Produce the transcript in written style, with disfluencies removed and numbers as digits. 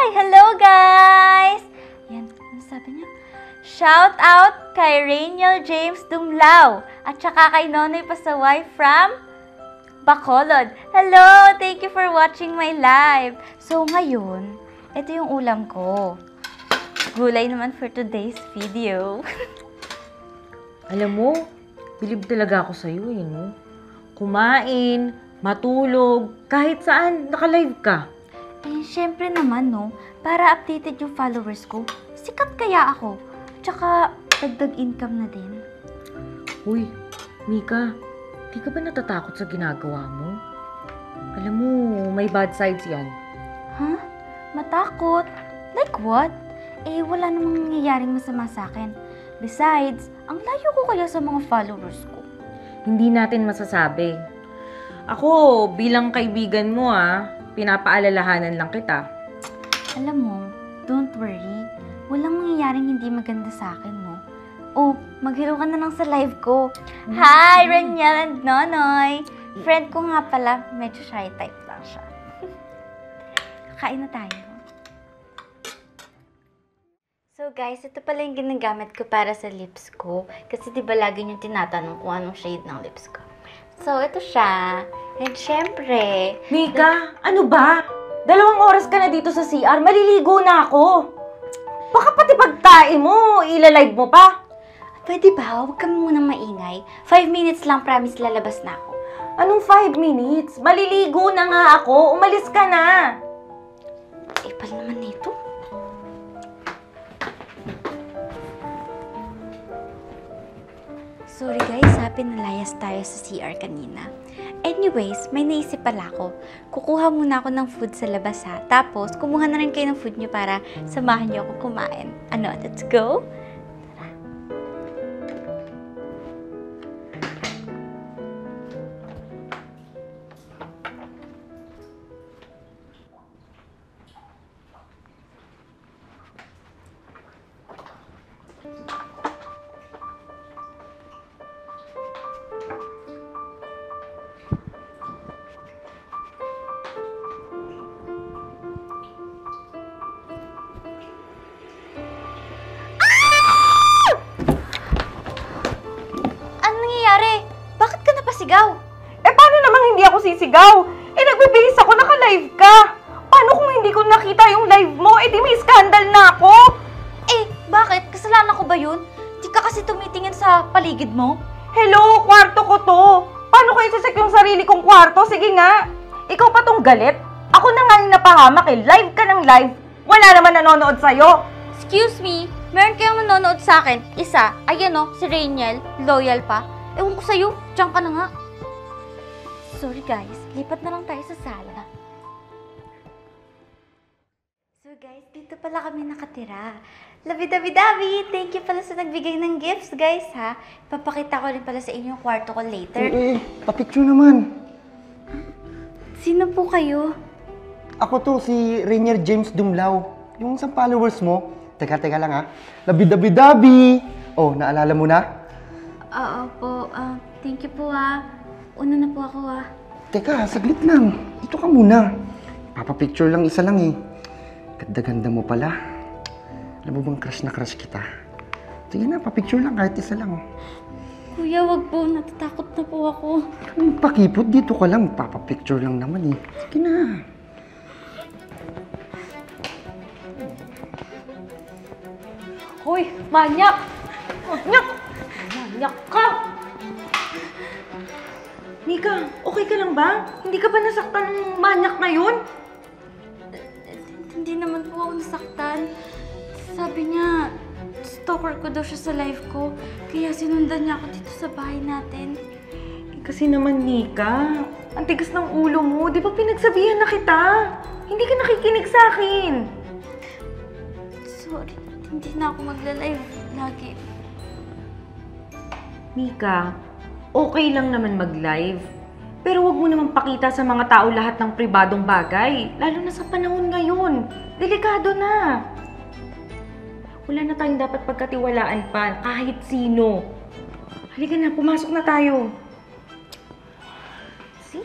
Hello guys! Yan, ano sabi niya? Shout out kay Rainiel James Dumlao at saka kay Nonoy Pasaway from Bacolod. Hello! Thank you for watching my live. So ngayon, ito yung ulam ko. Gulay naman for today's video. Alam mo, bilib talaga ako sa'yo no? Kumain, matulog, kahit saan, naka-live ka. Eh, syempre naman, no? Para updated yung followers ko. Sikat kaya ako. Tsaka, dagdag income na din. Uy, Mika, di ka ba natatakot sa ginagawa mo? Alam mo, may bad sides yan. Huh? Matakot? Like what? Eh, wala namang nangyayaring masama sa akin. Besides, ang layo ko kaya sa mga followers ko. Hindi natin masasabi. Ako, bilang kaibigan mo pinapaalalahanan lang kita. Alam mo, don't worry. Walang mangyayaring hindi maganda sa akin, no? Oh, mag-hello ka na lang sa live ko. Hi, Rainiel and Nonoy! Friend ko nga pala, medyo shy type lang siya. Kain na tayo. So guys, ito pala yung ginagamit ko para sa lips ko. Kasi diba lagi nyo tinatanong kung anong shade ng lips ko. So, ito siya. And syempre... Mika, ano ba? 2 oras ka na dito sa CR, maliligo na ako. Baka pati pagkain mo, ilalive mo pa. Pwede ba? Huwag ka munang maingay. 5 minutes lang, promise lalabas na ako. Anong 5 minutes? Maliligo na nga ako, umalis ka na. Ipal naman nito. Sorry guys, pinalayas tayo sa CR kanina. Anyways, may naisip pala ako. Kukuha muna ako ng food sa labas Tapos, kumuha na rin kayo ng food nyo para samahan nyo ako kumain. Ano, let's go? Bakit ka napasigaw? Eh, paano namang hindi ako sisigaw? Eh, nagbibihis ako, naka-live ka. Paano kung hindi ko nakita yung live mo? Eh, di may scandal na ako. Eh, bakit? Kasalanan ko ba yun? Di ka kasi tumitingin sa paligid mo? Hello, kwarto ko to. Paano ko isasek yung sarili kong kwarto? Sige nga. Ikaw pa tong galit? Ako na nga yung napahamak Live ka ng live. Wala naman nanonood sa'yo. Excuse me, meron kayong nanonood sa akin. Isa, ayan o, si Rainiel, loyal pa. Ewan ko sa'yo, diyan ka na nga. Sorry guys, lipat na lang tayo sa sala. So guys, dito pala kami nakatira. Labi-dabi-dabi! Thank you pala sa nagbigay ng gifts guys Papakita ko rin pala sa inyo yung kwarto ko later. Pa-picture naman. Sino po kayo? Ako to, si Rainiel James Dumlao. Yung isang followers mo. Teka lang Labi-dabi-dabi! Oh, naalala mo na? Oo po. Thank you po Una na po ako Teka, saglit lang. Dito ka muna. Papapicture lang, isa lang Ganda-ganda mo pala. Alam mo bang crush na crush kita? Sige na, papicture lang kahit isa lang. Kuya, wag po. Natatakot na po ako. Pakipot, dito ka lang. Papapicture lang naman Sige na. Hoy, manyak! Manyak! Manyak ka! Mika, okay ka lang ba? Hindi ka ba nasaktan ng manyak na yun? Hindi naman po ako nasaktan. Sabi niya, stalker ko daw siya sa live ko. Kaya sinundan niya ako dito sa bahay natin. Kasi naman, Mika, ang tigas ng ulo mo. Di ba pinagsabihan na kita? Hindi ka nakikinig sa akin. Sorry, hindi na ako magla-live lagi. Mika, okay lang naman mag-live. Pero wag mo naman pakita sa mga tao lahat ng pribadong bagay. Lalo na sa panahon ngayon. Delikado na. Wala na tayong dapat pagkatiwalaan pa, kahit sino. Halika na, pumasok na tayo. See?